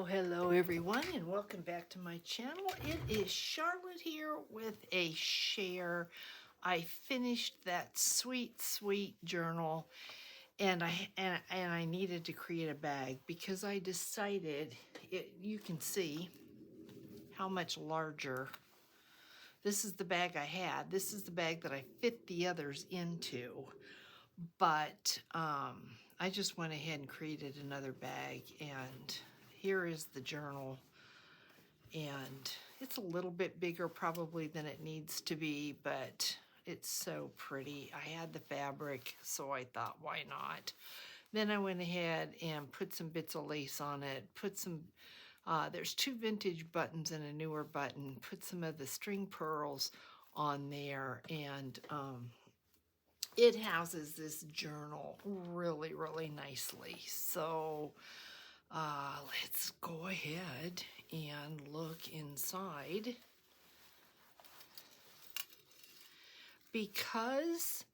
Hello everyone, and welcome back to my channel. It is Charlotte here with a share. I finished that sweet journal, and I needed to create a bag because I decided you can see how much larger. This is the bag I had. This is the bag that I fit the others into, but I just went ahead and created another bag, and here is the journal. And it's a little bit bigger probably than it needs to be, but it's so pretty. I had the fabric, so I thought, why not? Then I went ahead and put some bits of lace on it, put some, there's 2 vintage buttons and a newer button, put some of the string pearls on there, and it houses this journal really nicely. So let's go ahead and look inside. Because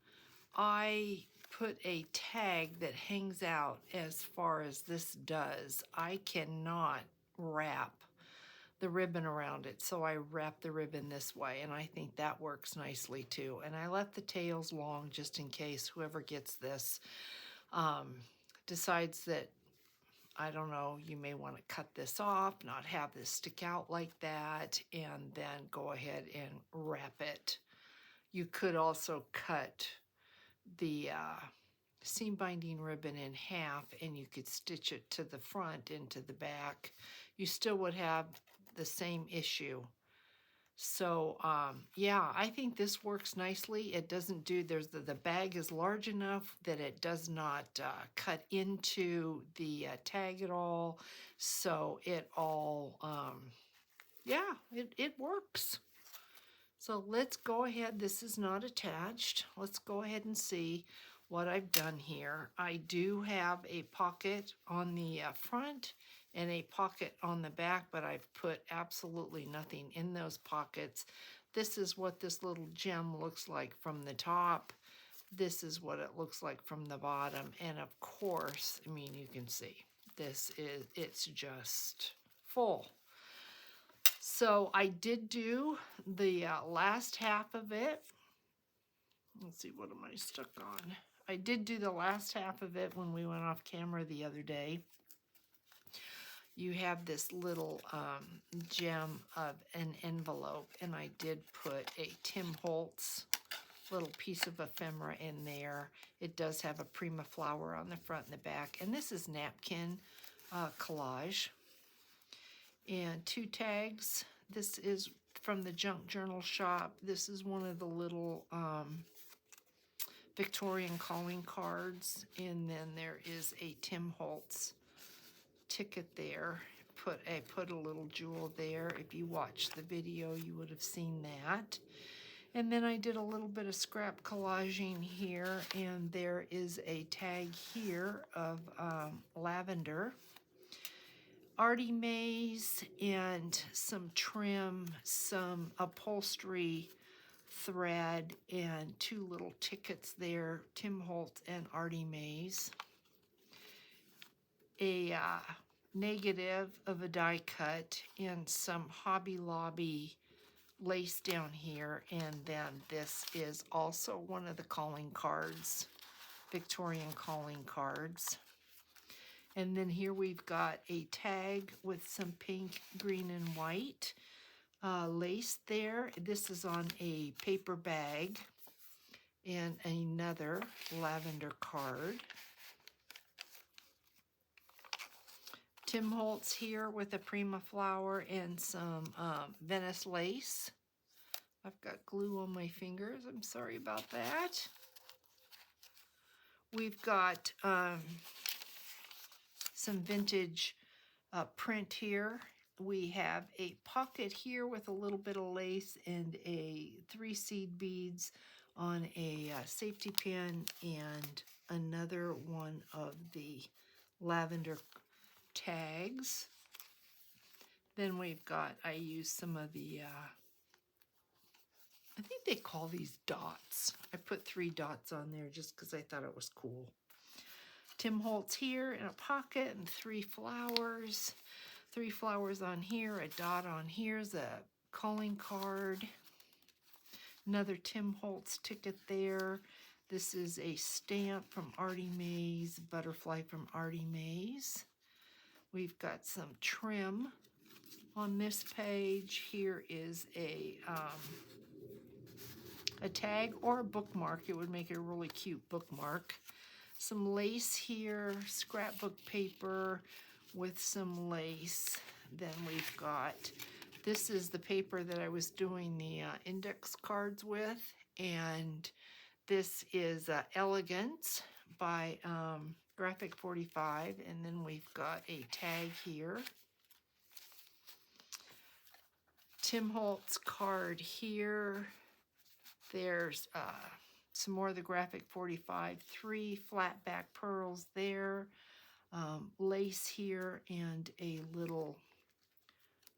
I put a tag that hangs out as far as this does, I cannot wrap the ribbon around it. So I wrap the ribbon this way, and I think that works nicely too. And I left the tails long just in case whoever gets this decides that, I don't know, you may want to cut this off, not have this stick out like that, and then go ahead and wrap it. You could also cut the seam binding ribbon in half, and you could stitch it to the front and to the back. You still would have the same issue. So yeah, I think this works nicely. It doesn't do, the bag is large enough that it does not cut into the tag at all. So it all, yeah, it works. So let's go ahead. This is not attached. Let's go ahead and see what I've done here. I do have a pocket on the front and a pocket on the back, but I've put absolutely nothing in those pockets. This is what this little gem looks like from the top. This is what it looks like from the bottom. And of course, I mean, you can see it's just full. So I did do the last half of it. Let's see, what am I stuck on? I did do the last half of it when we went off camera the other day. You have this little gem of an envelope, and I did put a Tim Holtz little piece of ephemera in there. It does have a Prima flower on the front and the back, and this is napkin collage. And 2 tags. This is from the Junk Journal shop. This is one of the little Victorian calling cards, and then there is a Tim Holtz ticket there. I put a little jewel there. If you watched the video, you would have seen that. And then I did a little bit of scrap collaging here, and there is a tag here of lavender, Artie Mays, and some trim, some upholstery thread, and 2 little tickets there, Tim Holtz and Artie Mays. A negative of a die cut, and some Hobby Lobby lace down here. And then this is also one of the calling cards, Victorian calling cards. And then here we've got a tag with some pink, green, and white lace there. This is on a paper bag, and another lavender card. Tim Holtz here with a Prima flower and some Venice lace. I've got glue on my fingers. I'm sorry about that. We've got some vintage print here. We have a pocket here with a little bit of lace and 3 seed beads on a safety pin, and another one of the lavender tags. Then we've got, I used some of the, I think they call these dots. I put 3 dots on there just because I thought it was cool. Tim Holtz here in a pocket, and 3 flowers. 3 flowers on here, a dot on here's a calling card. Another Tim Holtz ticket there. This is a stamp from Artie Mays, butterfly from Artie Mays. We've got some trim on this page. Here is a tag or a bookmark. It would make a really cute bookmark. Some lace here, scrapbook paper with some lace. Then we've got, this is the paper that I was doing the index cards with, and this is Elegance by Graphic 45, and then we've got a tag here. Tim Holtz card here. There's some more of the Graphic 45, 3 flat back pearls there, lace here, and a little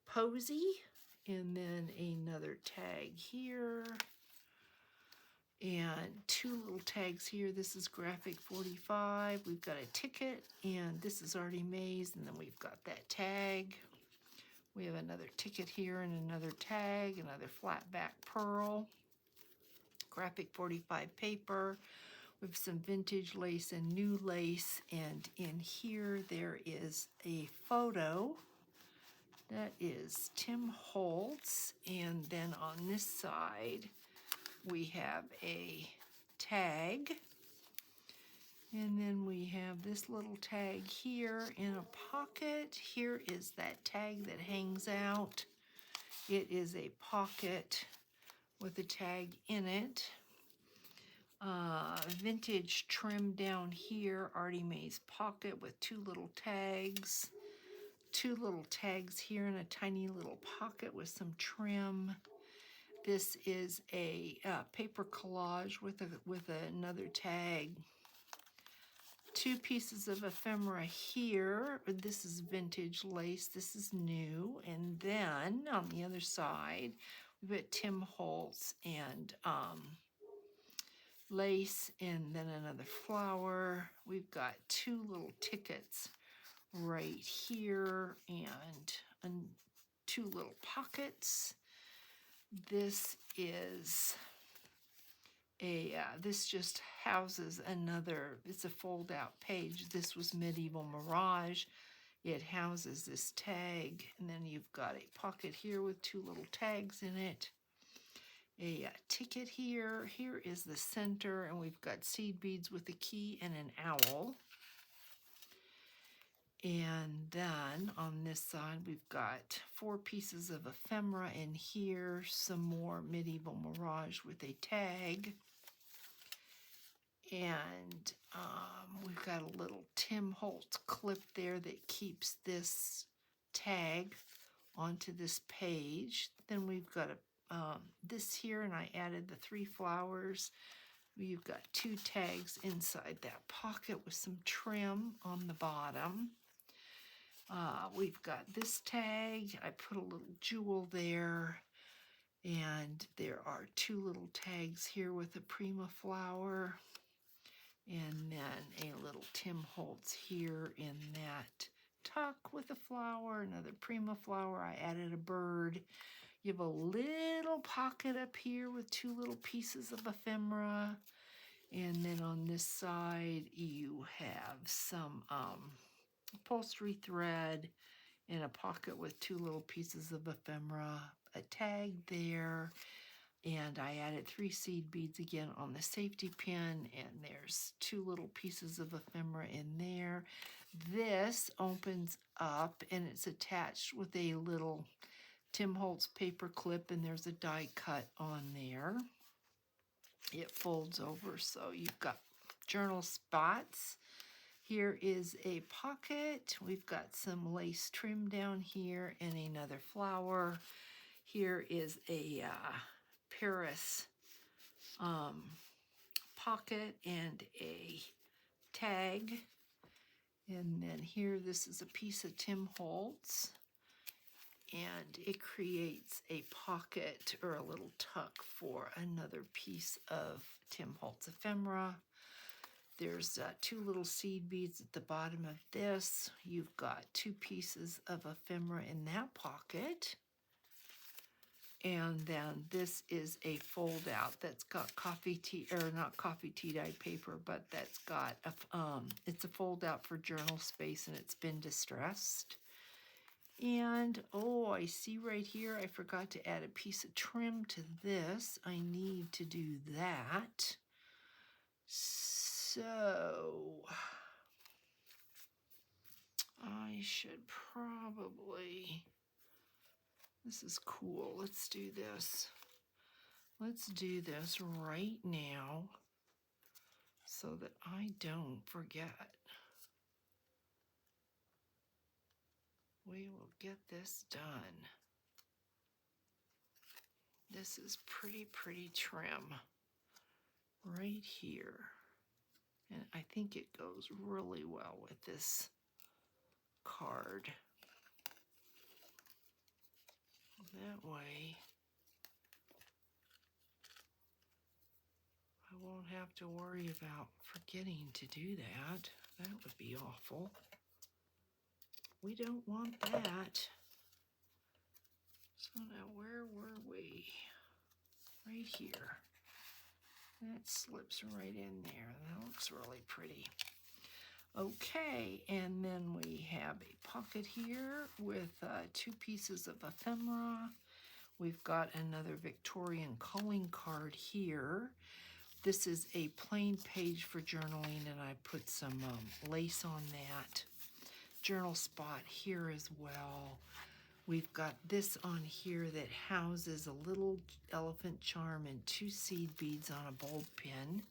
posy, and then another tag here, and 2 little tags here. This is Graphic 45. We've got a ticket, and this is Artie Mays, and then we've got that tag. We have another ticket here and another tag, another flat back pearl. Graphic 45 paper with some vintage lace and new lace, and in here there is a photo that is Tim Holtz, and then on this side we have a tag, and then we have this little tag here in a pocket. Here is that tag that hangs out. It is a pocket with a tag in it. Vintage trim down here, Artie Mays pocket with 2 little tags. 2 little tags here in a tiny little pocket with some trim. This is a paper collage with another tag. 2 pieces of ephemera here. This is vintage lace. This is new. And then on the other side, we've got Tim Holtz and lace, and then another flower. We've got 2 little tickets right here, and 2 little pockets. This is this just houses another, it's a fold out page. This was Medieval Mirage. It houses this tag, and then you've got a pocket here with 2 little tags in it. A ticket here. Here is the center, and we've got seed beads with a key and an owl. And then on this side, we've got 4 pieces of ephemera in here, some more Medieval Mirage with a tag. And we've got a little Tim Holtz clip there that keeps this tag onto this page. Then we've got this here, and I added the 3 flowers. You've got 2 tags inside that pocket with some trim on the bottom. We've got this tag. I put a little jewel there, and there are 2 little tags here with a Prima flower, and then a little Tim Holtz here in that tuck with a flower, another Prima flower. I added a bird. You have a little pocket up here with 2 little pieces of ephemera. And then on this side, you have some upholstery thread in a pocket with 2 little pieces of ephemera, a tag there. And I added 3 seed beads again on the safety pin, and there's 2 little pieces of ephemera in there. This opens up, and it's attached with a little Tim Holtz paper clip, and there's a die cut on there. It folds over, so you've got journal spots. Here is a pocket. We've got some lace trim down here and another flower. Here is a Paris pocket and a tag. And then here, this is a piece of Tim Holtz, and it creates a pocket or a little tuck for another piece of Tim Holtz ephemera. There's 2 little seed beads at the bottom of this. You've got 2 pieces of ephemera in that pocket. And then this is a fold out that's got coffee tea, or not coffee tea dye paper, but that's got it's a fold out for journal space, and it's been distressed. And oh, I see right here, I forgot to add a piece of trim to this. I need to do that. So I should probably, this is cool. Let's do this. Let's do this right now so that I don't forget. We will get this done. This is pretty trim right here. And I think it goes really well with this card. That way I won't have to worry about forgetting to do that. That would be awful. We don't want that. So now where were we? Right here. That slips right in there. That looks really pretty. Okay, and then we have a pocket here with 2 pieces of ephemera. We've got another Victorian calling card here. This is a plain page for journaling, and I put some lace on that. Journal spot here as well. We've got this on here that houses a little elephant charm and 2 seed beads on a bulb pin.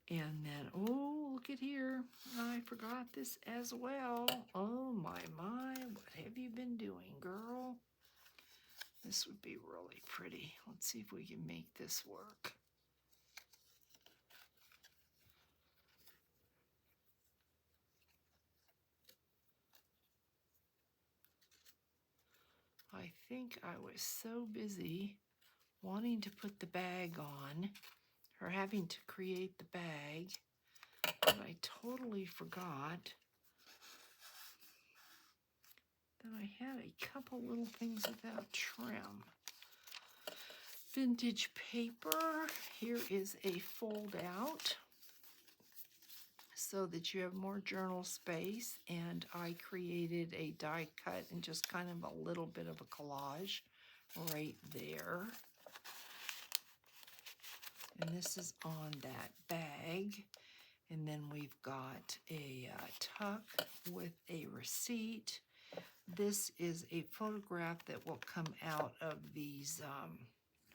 And then, oh, look at here. I forgot this as well. Oh, my. What have you been doing, girl? This would be really pretty. Let's see if we can make this work. I think I was so busy wanting to put the bag on, or having to create the bag, that I totally forgot that I had a couple little things without trim. Vintage paper. Here is a fold out so that you have more journal space, and I created a die cut and just kind of a little bit of a collage right there. And this is on that bag. And then we've got a tuck with a receipt. This is a photograph that will come out of these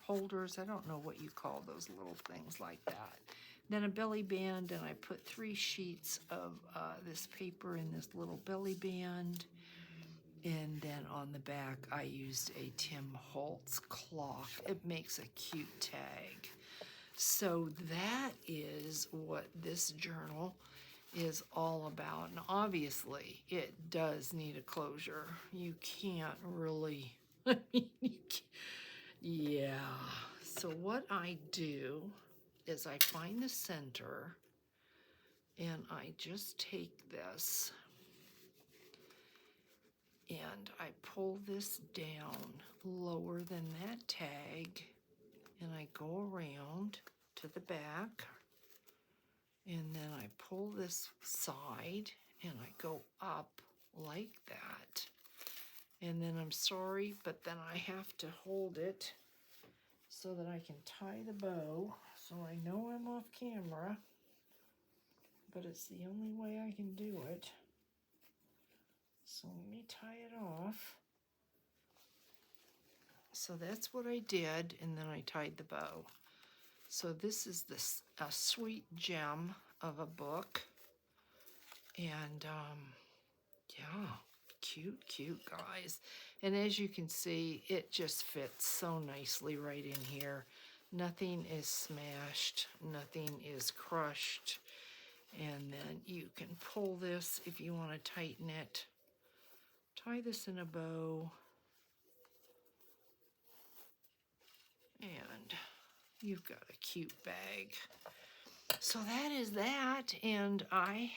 holders. I don't know what you call those little things like that. Then a belly band, and I put 3 sheets of this paper in this little belly band. And then on the back, I used a Tim Holtz cloth. It makes a cute tag. So that is what this journal is all about. And obviously, it does need a closure. You can't really, I mean, yeah. So what I do is I find the center, and I just take this and I pull this down lower than that tag, and I go around to the back, and then I pull this side and I go up like that. And then I'm sorry, but then I have to hold it so that I can tie the bow. So I know I'm off camera, but it's the only way I can do it. So let me tie it off. So that's what I did, and then I tied the bow. So this is a sweet gem of a book. And yeah, cute guys. And as you can see, it just fits so nicely right in here. Nothing is smashed, nothing is crushed. And then you can pull this if you want to tighten it. Tie this in a bow. And you've got a cute bag. So that is that, and I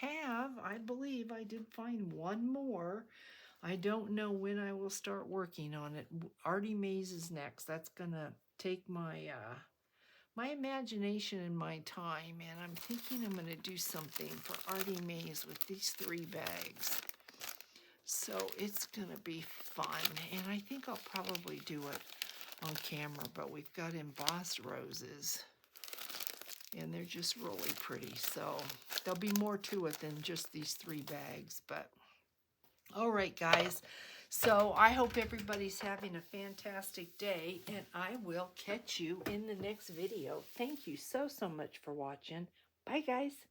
believe I did find one more. I don't know when I will start working on it. Artie Mays is next. That's gonna take my imagination and my time, and I'm thinking I'm gonna do something for Artie Mays with these 3 bags. So it's gonna be fun, and I think I'll probably do it on camera, but we've got embossed roses, and they're just really pretty. So there'll be more to it than just these 3 bags, but all right, guys. So I hope everybody's having a fantastic day, and I will catch you in the next video. Thank you so much for watching. Bye, guys.